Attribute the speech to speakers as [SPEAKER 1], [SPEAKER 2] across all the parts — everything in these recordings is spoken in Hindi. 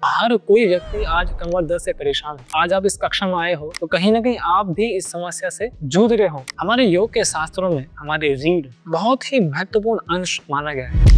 [SPEAKER 1] हर कोई व्यक्ति आज कमर दर्द से परेशान है। आज आप इस कक्षा में आए हो तो कहीं ना कहीं आप भी इस समस्या से जूझ रहे हो। हमारे योग के शास्त्रों में हमारे रीढ़ बहुत ही महत्वपूर्ण अंश माना गया है।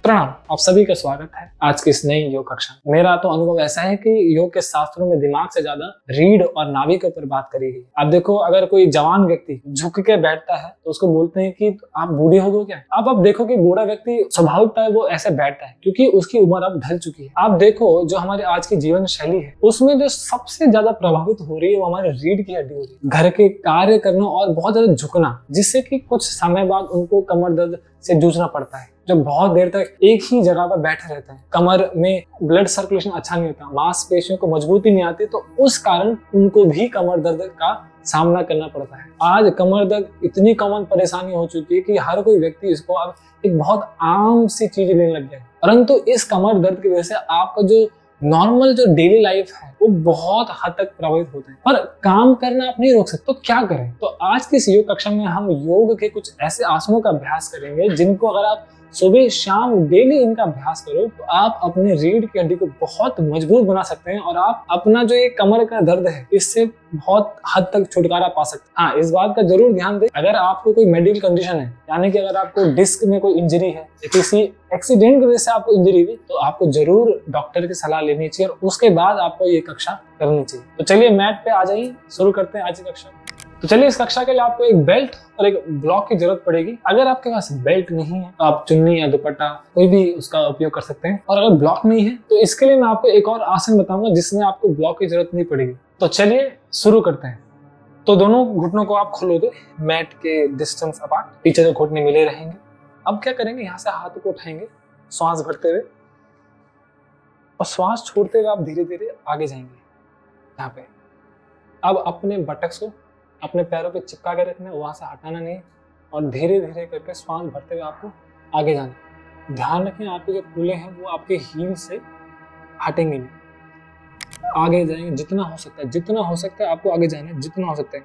[SPEAKER 1] प्रणाम, आप सभी का स्वागत है आज की इस नई योग कक्षा में। मेरा तो अनुभव ऐसा है कि योग के शास्त्रों में दिमाग से ज्यादा रीढ़ और नाभि के ऊपर बात करी गई। आप देखो, अगर कोई जवान व्यक्ति झुक के बैठता है तो उसको बोलते हैं कि आप बूढ़े हो गए क्या। आप देखो कि बूढ़ा व्यक्ति स्वाभाविकता है वो ऐसे बैठता है क्योंकि उसकी उम्र अब ढल चुकी है। आप देखो जो हमारे आज की जीवन शैली है उसमें जो सबसे ज्यादा प्रभावित हो रही है वो हमारे रीढ़ की हड्डी हो रही है। घर के कार्य करना और बहुत ज्यादा झुकना, जिससे कि कुछ समय बाद उनको कमर दर्द से जूझना पड़ता है। जो बहुत देर तक एक ही जगह पर बैठे रहते हैं, कमर में ब्लड सर्कुलेशन अच्छा नहीं होता, मांसपेशियों को मजबूती नहीं आती, तो उस कारण उनको भी कमर दर्द का सामना करना पड़ता है। आज कमर दर्द इतनी कॉमन परेशानी हो चुकी है कि हर कोई व्यक्ति इसको अब एक बहुत आम सी चीज लेने लग गया है। परंतु इस कमर दर्द की वजह से आपका जो नॉर्मल जो डेली लाइफ है वो बहुत हद तक प्रभावित होता है, पर काम करना आप नहीं रोक सकते। तो क्या करें? तो आज की इस योग कक्षा में हम योग के कुछ ऐसे आसनों का अभ्यास करेंगे जिनको अगर आप सुबह शाम डेली इनका अभ्यास करो तो आप अपने रीढ़ की हड्डी को बहुत मजबूत बना सकते हैं और आप अपना जो ये कमर का दर्द है इससे बहुत हद तक छुटकारा पा सकते हैं। हाँ, इस बात का जरूर ध्यान दें, अगर आपको कोई मेडिकल कंडीशन है, यानी कि अगर आपको डिस्क में कोई इंजरी है, किसी एक्सीडेंट की वजह से आपको इंजरी हुई, तो आपको जरूर डॉक्टर की सलाह लेनी चाहिए और उसके बाद आपको ये कक्षा करनी चाहिए। तो चलिए मैट पे आ जाइए, शुरू करते हैं आज की कक्षा। तो चलिए, इस कक्षा के लिए आपको एक बेल्ट और एक ब्लॉक की जरूरत पड़ेगी। अगर आपके पास बेल्ट नहीं है तो आप चुन्नी या दुपट्टा कोई भी उसका उपयोग कर सकते हैं, और अगर ब्लॉक नहीं है तो इसके लिए मैं आपको एक और आसन बताऊंगा जिसमें आपको ब्लॉक की जरूरत नहीं पड़ेगी। तो चलिए शुरू करते हैं। तो दोनों घुटनों को आप खोलोगे मैट के डिस्टेंस अपार्ट, पीछे जो घुटने मिले रहेंगे। अब क्या करेंगे, यहाँ से हाथ को उठाएंगे श्वास भरते हुए, और श्वास छोड़ते हुए आप धीरे धीरे आगे जाएंगे। यहाँ पे अब अपने बटक्स को अपने पैरों पे चिपका के रखना है, वहां से हटाना नहीं, और धीरे धीरे करके श्वास भरते हुए आपको आगे जाना है। ध्यान रखें आपके जो कूल्हे हैं वो आपके हील से हटेंगे नहीं, आगे जाएंगे जितना हो सकता है, जितना हो सकता है आपको आगे जाना है, जितना हो सकता है।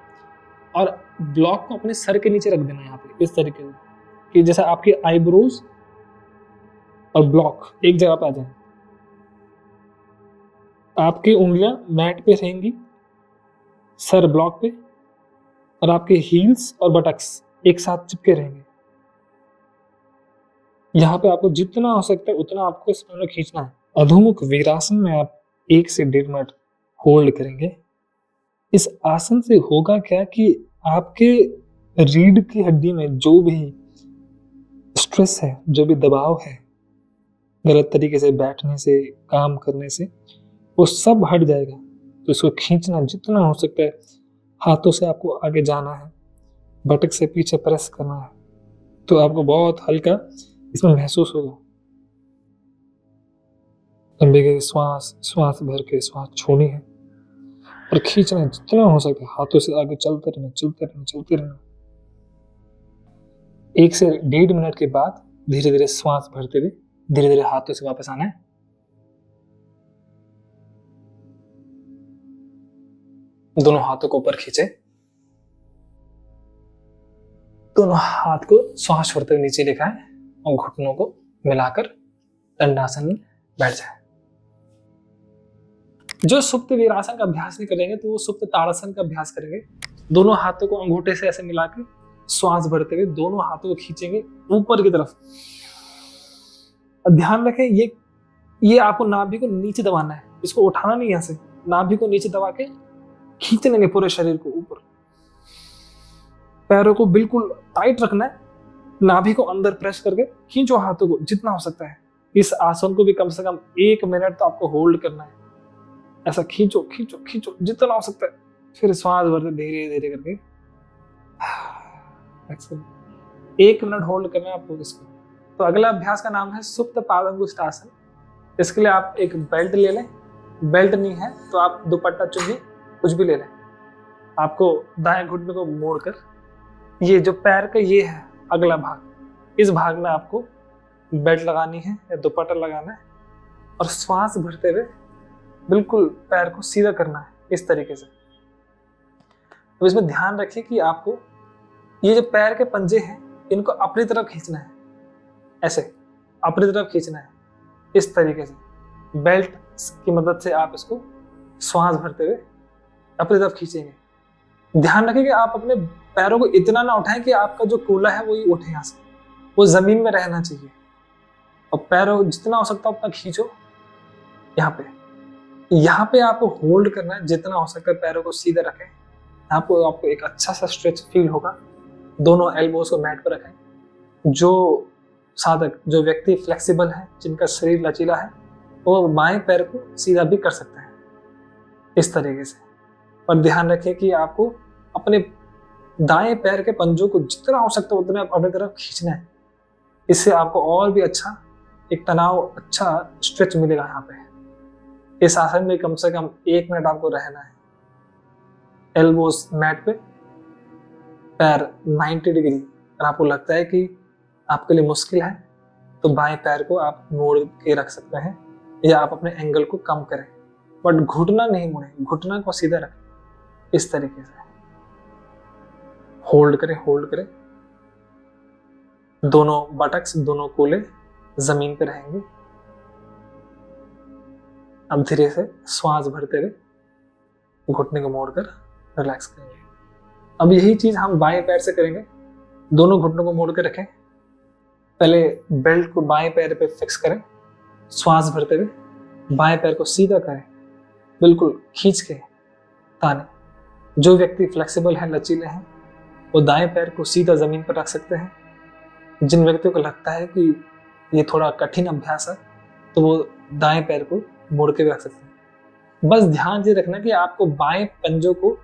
[SPEAKER 1] और ब्लॉक को अपने सर के नीचे रख देना है यहाँ पे इस तरीके से कि जैसा आपकी आईब्रोज और ब्लॉक एक जगह पे आ जाए। आपकी उंगलियां मैट पे रहेंगी, सर ब्लॉक पे, और आपके हील्स और बटक्स एक साथ चिपके रहेंगे। यहाँ पे आपको जितना हो सकता है उतना आपको इस पर खींचना है। अधोमुख वीरासन में आप 1 से 1.5 मिनट होल्ड करेंगे। इस आसन से होगा क्या कि आपके रीढ़ की हड्डी में जो भी स्ट्रेस है, जो भी दबाव है, गलत तरीके से बैठने से, काम करने से, वो सब हट जाएगा। तो इसको खींचना जितना हो सकता है, हाथों से आपको आगे जाना है, बटक से पीछे प्रेस करना है, तो आपको बहुत हल्का इसमें महसूस होगा। लंबी गई श्वास भर के श्वास छोड़नी है और खींचना जितना हो सकता है, हाथों से आगे चलते रहना। 1 से 1.5 मिनट के बाद धीरे धीरे श्वास भरते हुए धीरे धीरे हाथों से वापस आना है। दोनों हाथों को ऊपर खींचे, दोनों हाथ को श्वास छोड़ते हुए नीचे लिखाएं और घुटनों को मिलाकर दंडासन में बैठ जाए। जो सुप्त वीरासन का अभ्यास नहीं करेंगे तो वो सुप्त ताड़ासन का अभ्यास करेंगे। दोनों हाथों को अंगूठे से ऐसे मिलाकर श्वास भरते हुए दोनों हाथों को खींचेंगे ऊपर की तरफ। ध्यान रखें ये आपको नाभि को नीचे दबाना है, इसको उठाना नहीं, यहाँ से नाभि को नीचे दबा के खींचने नहीं, पूरे शरीर को ऊपर। पैरों को बिल्कुल टाइट रखना है, नाभि को अंदर प्रेस करके खींचो हाथों को जितना हो सकता है। इस आसन को भी कम से कम 1 मिनट तो आपको होल्ड करना है। ऐसा खींचो जितना हो सकता है, फिर श्वास भरते धीरे धीरे करके 1 मिनट होल्ड करना है आपको इसको। तो अगला अभ्यास का नाम है सुप्त पादांगुष्ठ आसन। इसके लिए आप एक बेल्ट ले लें, बेल्ट नहीं है तो आप दुपट्टा, चुन्नी कुछ भी ले लें। आपको दाएं घुटने को मोड़कर ये जो पैर का ये है अगला भाग, इस भाग में आपको बेल्ट लगानी है या दुपट्टा लगाना है, और श्वास भरते हुए बिल्कुल पैर को सीधा करना है इस तरीके से। तो इसमें ध्यान रखिए कि आपको ये जो पैर के पंजे हैं इनको अपनी तरफ खींचना है ऐसे, अपनी तरफ खींचना है। इस तरीके से बेल्ट की मदद से आप इसको श्वास भरते हुए अपनी तरफ खींचेंगे। ध्यान रखें कि आप अपने पैरों को इतना ना उठाएं कि आपका जो कूल्हा है वो ही उठे यहाँ से, वो जमीन में रहना चाहिए। और पैरों जितना हो सकता है उतना खींचो। यहाँ पे आपको होल्ड करना है, जितना हो सकता है पैरों को सीधे रखें। यहाँ पे आपको एक अच्छा सा स्ट्रेच फील होगा। दोनों एल्बोज को मैट पर रखें। जो साधक, जो व्यक्ति फ्लेक्सिबल है, जिनका शरीर लचीला है, वो बाएं पैर को सीधा भी कर सकते हैं इस तरीके से। और ध्यान रखें कि आपको अपने दाएं पैर के पंजों को जितना हो सकता है उतना अपनी तरफ खींचना है। इससे आपको और भी अच्छा एक तनाव, अच्छा स्ट्रेच मिलेगा। यहाँ पे इस आसन में कम से कम 1 मिनट आपको रहना है। एल्बोस मैट पे, पैर 90 डिग्री। अगर आपको लगता है कि आपके लिए मुश्किल है तो बाएं पैर को आप मोड़ के रख सकते हैं या आप अपने एंगल को कम करें, बट घुटना नहीं मोड़ें, घुटना को सीधा रखें। इस तरीके से होल्ड करें, होल्ड करें। दोनों बटक्स, दोनों कोले जमीन पे रहेंगे। अब धीरे से श्वास भरते हुए घुटने को मोड़कर रिलैक्स करेंगे। अब यही चीज हम बाएं पैर से करेंगे। दोनों घुटनों को मोड़ कर रखें। पहले बेल्ट को बाएं पैर पे फिक्स करें। श्वास भरते हुए बाएं पैर को सीधा करें, बिल्कुल खींच के ताने। जो व्यक्ति फ्लेक्सिबल है, लचीले हैं, वो दाएं पैर को सीधा जमीन पर रख सकते हैं। जिन व्यक्तियों को लगता है कि ये थोड़ा कठिन अभ्यास है तो वो दाएं पैर को मोड़ के भी रख सकते हैं। बस ध्यान ये रखना कि आपको बाएं पंजों को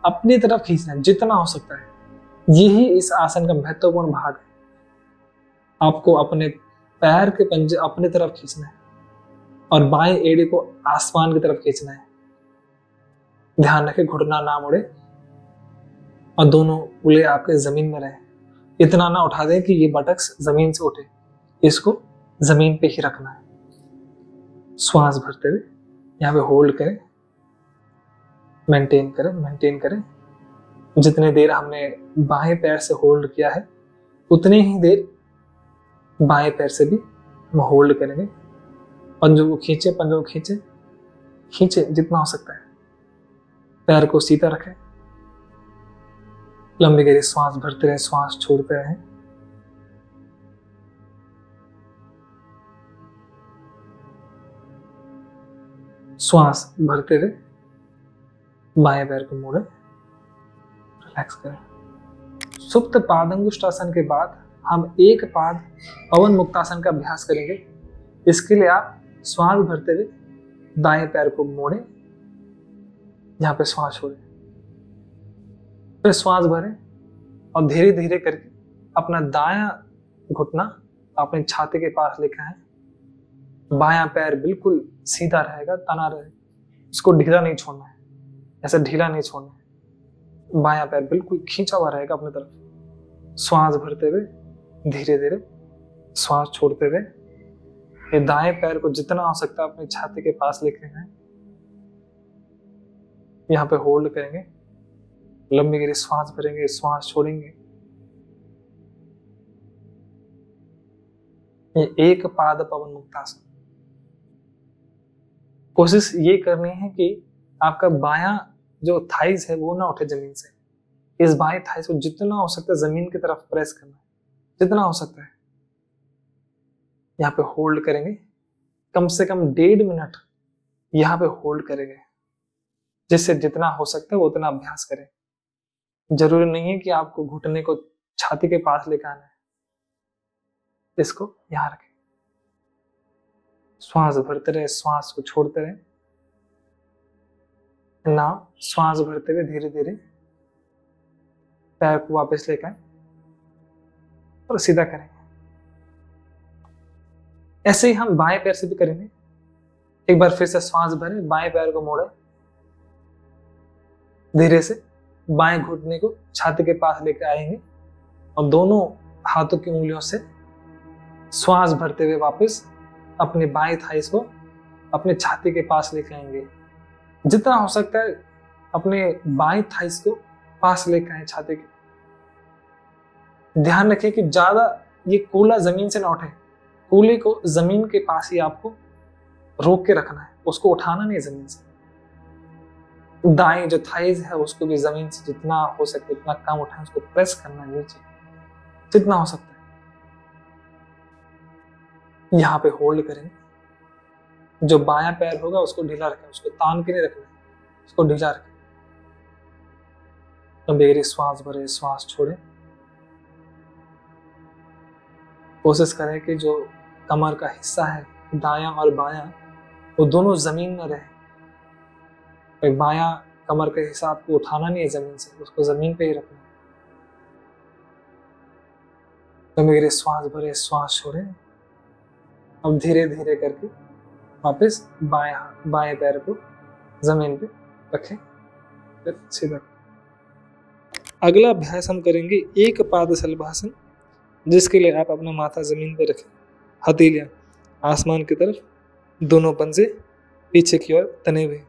[SPEAKER 1] अपनी तरफ खींचना है जितना हो सकता है। यही इस आसन का महत्वपूर्ण भाग है। आपको अपने पैर के पंजे अपनी तरफ खींचना है और बाएं एड़ी को आसमान की तरफ खींचना है। ध्यान रखें घुटना ना मुड़े और दोनों उंगलियां आपके जमीन में रहे। इतना ना उठा दें कि ये बटक्स जमीन से उठे, इसको जमीन पे ही रखना है। श्वास भरते हुए यहाँ पे होल्ड करें, मेंटेन करें, मेंटेन करें। जितनी देर हमने बाएं पैर से होल्ड किया है उतनी ही देर बाएं पैर से भी हम होल्ड करेंगे। पंजों को खींचे, पंजों को खींचे, खींचे जितना हो सकता है। पैर को सीधा रखें, लंबी गहरी श्वास भरते रहे, श्वास छोड़ते रहें। श्वास भरते हुए बाएं पैर को मोड़े, रिलैक्स करें। सुप्त पादंगुष्ठासन के बाद हम एक पाद पवन मुक्तासन का अभ्यास करेंगे। इसके लिए आप श्वास भरते हुए दाएं पैर को मोड़े, यहाँ पे श्वास छोड़े, फिर श्वास भरें और धीरे धीरे करके अपना दायां घुटना अपनी छाती के पास लेकर आए। बायां पैर बिल्कुल सीधा रहेगा, तना रहे, इसको ढीला नहीं छोड़ना है, ऐसे ढीला नहीं छोड़ना है। बायां पैर बिल्कुल खींचा हुआ रहेगा अपनी तरफ। श्वास भरते हुए धीरे धीरे श्वास छोड़ते हुए ये दाएं पैर को जितना हो सकता है अपनी छाती के पास लेके आए। यहाँ पे होल्ड करेंगे, लंबी गहरी श्वास भरेंगे, श्वास छोड़ेंगे। ये एक पाद पवन मुक्तासन। कोशिश ये करनी है कि आपका बायां जो थाइस है वो ना उठे जमीन से। इस बाएं थाइस को जितना हो सकता है जमीन की तरफ प्रेस करना है, जितना हो सकता है। यहाँ पे होल्ड करेंगे, कम से कम 1.5 मिनट यहाँ पे होल्ड करेंगे। जिससे जितना हो सकता है वो उतना अभ्यास करें। जरूरी नहीं है कि आपको घुटने को छाती के पास लेकर आना है। इसको यहां रखें, श्वास भरते रहे, श्वास को छोड़ते रहे। ना श्वास भरते हुए धीरे धीरे पैर को वापस लेकर आए और सीधा करेंगे। ऐसे ही हम बाएं पैर से भी करेंगे। एक बार फिर से श्वास भरें, बाएं पैर को मोड़े, धीरे से बाएं घुटने को छाती के पास लेकर आएंगे और दोनों हाथों की उंगलियों से श्वास भरते हुए वापस अपने बाएं थाइस को अपने छाती के पास लेकर आएंगे। जितना हो सकता है अपने बाएं थाइस को पास लेकर आए छाती के। ध्यान रखें कि ज्यादा ये कूल्हा जमीन से ना उठे। कूल्हे को जमीन के पास ही आपको रोक के रखना है, उसको उठाना नहीं जमीन से। दाएं जो थाइज है उसको भी जमीन से जितना हो सके उतना कम उठाएं, उसको प्रेस करना है नीचे जितना हो सकता है। यहाँ पे होल्ड करेंगे। जो बायां पैर होगा उसको ढीला रखें, उसको तान के नहीं रखना है, उसको ढीला रखें। गंभीर श्वास भरे, श्वास छोड़े। कोशिश करें कि जो कमर का हिस्सा है दायां और बायां वो दोनों जमीन में रहे। बायां कमर का हिस्सा आपको उठाना नहीं है जमीन से, उसको जमीन पे ही रखना है। गंभीर श्वास भरे, श्वास छोड़े। अब धीरे धीरे करके वापस बाएं पैर को जमीन पे रखें, फिर सीधा। अगला अभ्यास हम करेंगे एक पाद शलभासन, जिसके लिए आप अपना माथा जमीन पर रखें, हथेलियां आसमान की तरफ, दोनों पंजे पीछे की ओर तने हुए।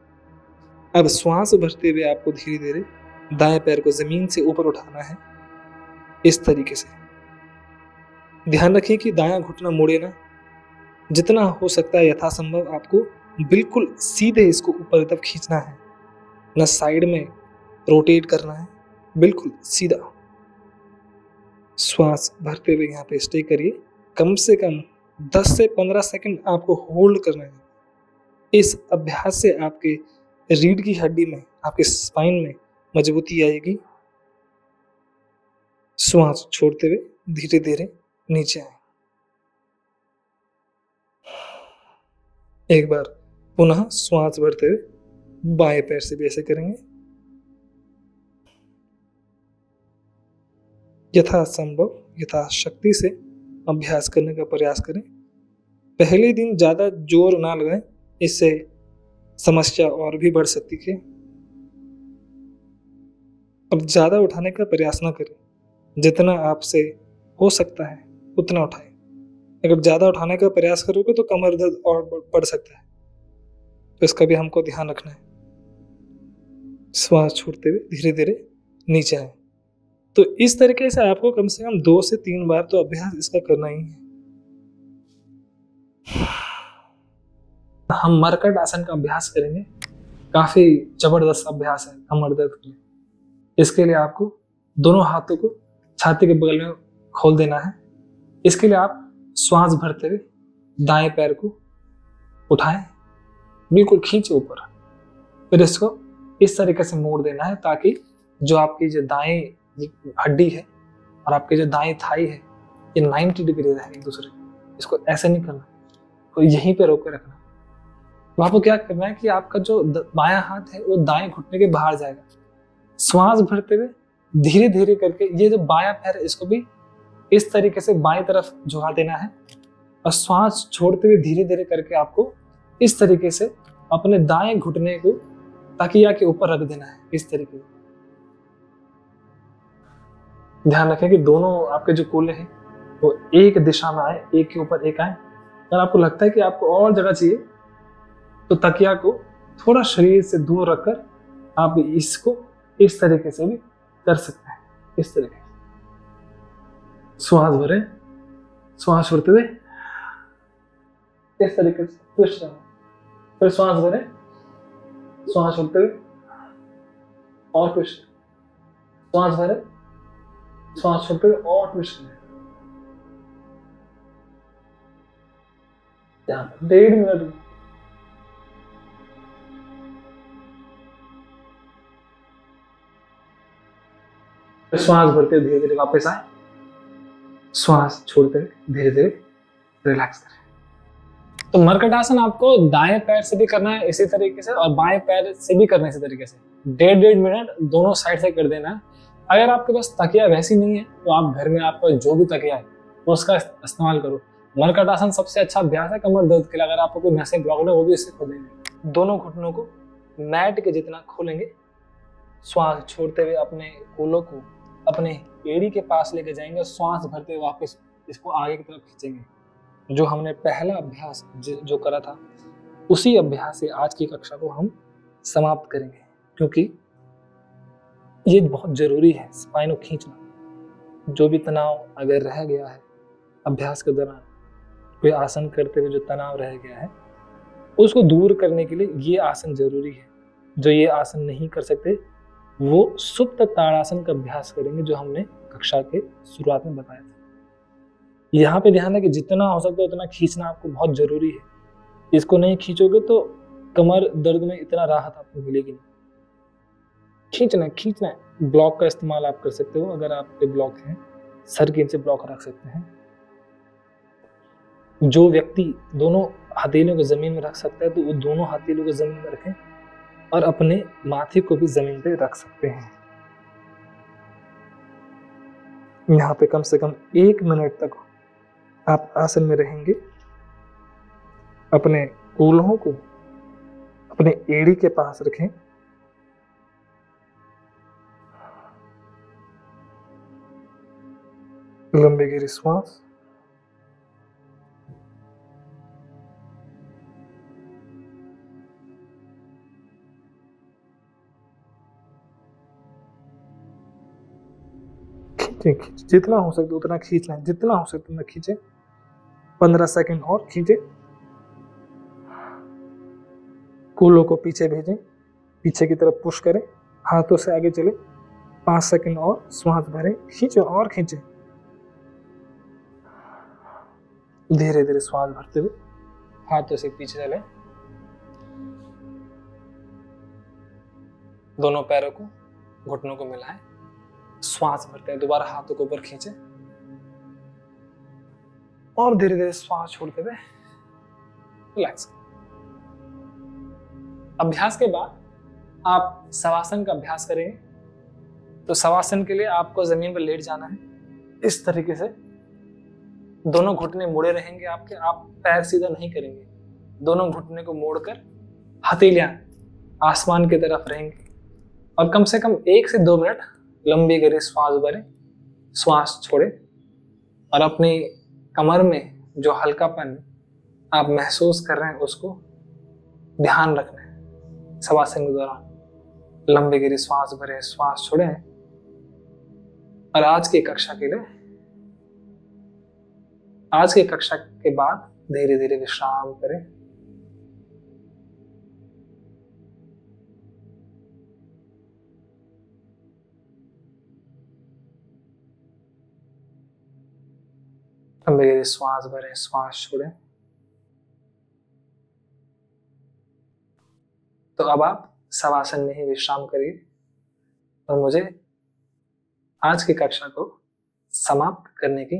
[SPEAKER 1] अब श्वास भरते हुए आपको धीरे धीरे दाएं पैर को जमीन से ऊपर उठाना है, इस तरीके से। ध्यान रखें कि दायां घुटना मुड़े ना, जितना हो सकता है यथासंभव आपको बिल्कुल सीधे इसको ऊपर तरफ खींचना है, न साइड में रोटेट करना है, बिल्कुल सीधा। श्वास भरते हुए यहाँ पे स्टे करिए। कम से कम 10 से 15 सेकंड आपको होल्ड करना है। इस अभ्यास से आपके रीढ़ की हड्डी में, आपके स्पाइन में मजबूती आएगी। श्वास छोड़ते हुए धीरे धीरे नीचे आए। एक बार पुनः श्वास भरते हुए बाएं पैर से भी ऐसे करेंगे। यथासंभव यथाशक्ति से अभ्यास करने का प्रयास करें। पहले दिन ज्यादा जोर ना लगाएं, इससे समस्या और भी बढ़ सकती है। अब ज्यादा उठाने का प्रयास ना करें, जितना आपसे हो सकता है उतना उठाएं। अगर ज्यादा उठाने का प्रयास करोगे तो कमर दर्द और बढ़ सकता है, तो इसका भी हमको ध्यान रखना है। श्वास छोड़ते हुए धीरे धीरे नीचे आए। तो इस तरीके से आपको कम से कम 2 से 3 बार तो अभ्यास इसका करना ही है। हम मरकट आसन का अभ्यास करेंगे। काफी जबरदस्त अभ्यास है कमर दर्द के लिए। इसके लिए आपको दोनों हाथों को छाती के बगल में खोल देना है। इसके लिए आप श्वास भरते हुए दाएं पैर को उठाएं, बिल्कुल खींचे ऊपर, फिर इसको इस तरीके से मोड़ देना है ताकि जो आपकी जो दाएं हड्डी है और आपके जो दाएं थाई है ये 90 डिग्री रहे एक दूसरे। इसको ऐसे नहीं करना, तो यहीं पे रोक के रखना। तो आपको क्या करना है कि आपका जो बायां हाथ है वो दाएं घुटने के बाहर जाएगा। श्वास भरते हुए धीरे धीरे करके ये जो बायां पैर है इसको भी इस तरीके से बाएं तरफ झुका देना है, और श्वास छोड़ते हुए धीरे धीरे करके आपको इस तरीके से अपने दाएं घुटने को तकिया के ऊपर रख देना है, इस तरीके से। ध्यान रखें कि दोनों आपके जो कूल्हे हैं वो एक दिशा में आए, एक के ऊपर एक आए। अगर आपको लगता है कि आपको और जगह चाहिए तो तकिया को थोड़ा शरीर से दूर रखकर आप इसको इस तरीके से भी कर सकते हैं, इस तरीके से। श्वास भरे, श्वास छोड़ते हुए इस तरीके से ट्विस्ट करना, फिर श्वास भरे, श्वास छोड़ते हुए और ट्विस्ट, श्वास भरे, श्वास छोड़ते हुए और ट्विस्ट करें। 1.5 मिनट। श्वास भरते धीरे धीरे वापस आए, श्वास छोड़ते धीरे धीरे रिलैक्स करें। तो मरकट आसन आपको दाएं पैर से भी करना है इसी तरीके से और बाएं पैर से भी करना है इसी तरीके से। 1.5 मिनट दोनों साइड से कर देना है। अगर आपके पास तकिया वैसी नहीं है तो आप घर में आपका जो भी तकिया है तो उसका इस्तेमाल करो। मरकट आसन सबसे अच्छा अभ्यास है कमर दर्द के लिए। अगर आपको कोई नसें ब्लॉक्ड है वो भी इससे खोलेंगे। दोनों घुटनों को मैट के जितना खोलेंगे। श्वास छोड़ते हुए अपने कूल्हों को अपने एड़ी के पास लेके जाएंगे। श्वास भरते हुए वापस इसको आगे की तरफ खींचेंगे। जो हमने पहला अभ्यास जो करा था उसी अभ्यास से आज की कक्षा को हम समाप्त करेंगे, क्योंकि ये बहुत जरूरी है स्पाइन को खींचना। जो भी तनाव अगर रह गया है अभ्यास के दौरान कोई आसन करते हुए जो तनाव रह गया है उसको दूर करने के लिए ये आसन जरूरी है। जो ये आसन नहीं कर सकते वो सुप्त ताड़ासन का अभ्यास करेंगे, जो हमने कक्षा के शुरुआत में बताया था। यहाँ पे ध्यान है कि जितना हो सकता है उतना खींचना आपको बहुत जरूरी है। इसको नहीं खींचोगे तो कमर दर्द में इतना राहत आपको मिलेगी नहीं। खींचना है। ब्लॉक का इस्तेमाल आप कर सकते हो, अगर आप पे ब्लॉक है सर के नीचे ब्लॉक रख सकते हैं। जो व्यक्ति दोनों हथेलियों को जमीन में रख सकता है तो वो दोनों हथेलियों को जमीन में रखें और अपने माथे को भी जमीन पे रख सकते हैं। यहाँ पे कम से कम 1 मिनट तक आप आसन में रहेंगे। अपने कूल्हों को अपने एड़ी के पास रखें। लंबे गहरी श्वास। खींचे, जितना हो सकता उतना खींचना है, जितना हो सकता उतना खींचे। 15 सेकंड और खींचे। कूल्हों को पीछे भेजें, पीछे की तरफ पुश करें, हाथों से आगे चले। 5 सेकंड और श्वास भरें, खींचे और खींचे। धीरे धीरे श्वास भरते हुए हाथों से पीछे चले। दोनों पैरों को घुटनों को मिलाएं, श्वास भरते हैं। दोबारा हाथों को ऊपर खींचे और धीरे धीरे श्वास छोड़ते हुए रिलैक्स। अभ्यास के बाद आप शवासन का अभ्यास करेंगे। तो शवासन के लिए आपको जमीन पर लेट जाना है इस तरीके से। दोनों घुटने मुड़े रहेंगे आपके, आप पैर सीधा नहीं करेंगे। दोनों घुटने को मोड़कर हथेलियां आसमान की तरफ रहेंगे और कम से कम 1 से 2 मिनट लंबी गहरी श्वास भरें, श्वास छोड़े और अपनी कमर में जो हल्कापन आप महसूस कर रहे हैं उसको ध्यान रखना है। शवासन के दौरान लंबी गहरी श्वास भरें, श्वास छोड़ें। और आज की कक्षा के बाद धीरे धीरे विश्राम करें। लंबी गहरी श्वास भरें, श्वास छोड़ें। तो अब आप शवासन में ही विश्राम करिए और मुझे आज की कक्षा को समाप्त करने की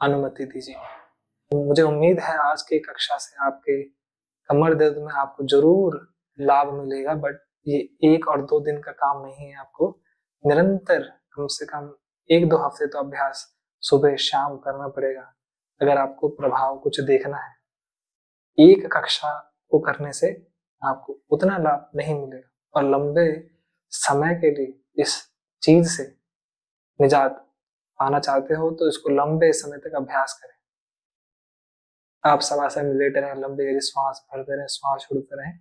[SPEAKER 1] अनुमति दीजिए। मुझे उम्मीद है आज की कक्षा से आपके कमर दर्द में आपको जरूर लाभ मिलेगा, बट ये 1 और 2 दिन का काम नहीं है। आपको निरंतर कम से कम 1-2 हफ्ते तो अभ्यास सुबह शाम करना पड़ेगा अगर आपको प्रभाव कुछ देखना है। एक कक्षा को करने से आपको उतना लाभ नहीं मिलेगा और लंबे समय के लिए इस चीज से निजात पाना चाहते हो तो इसको लंबे समय तक अभ्यास करें। आप शवासन में लेटे रहें, लंबी गहरी श्वास भरते रहें, श्वास छोड़ते रहें।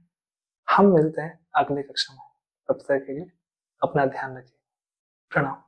[SPEAKER 1] हम मिलते हैं अगली कक्षा में। तब तक के लिए अपना ध्यान रखिए। प्रणाम।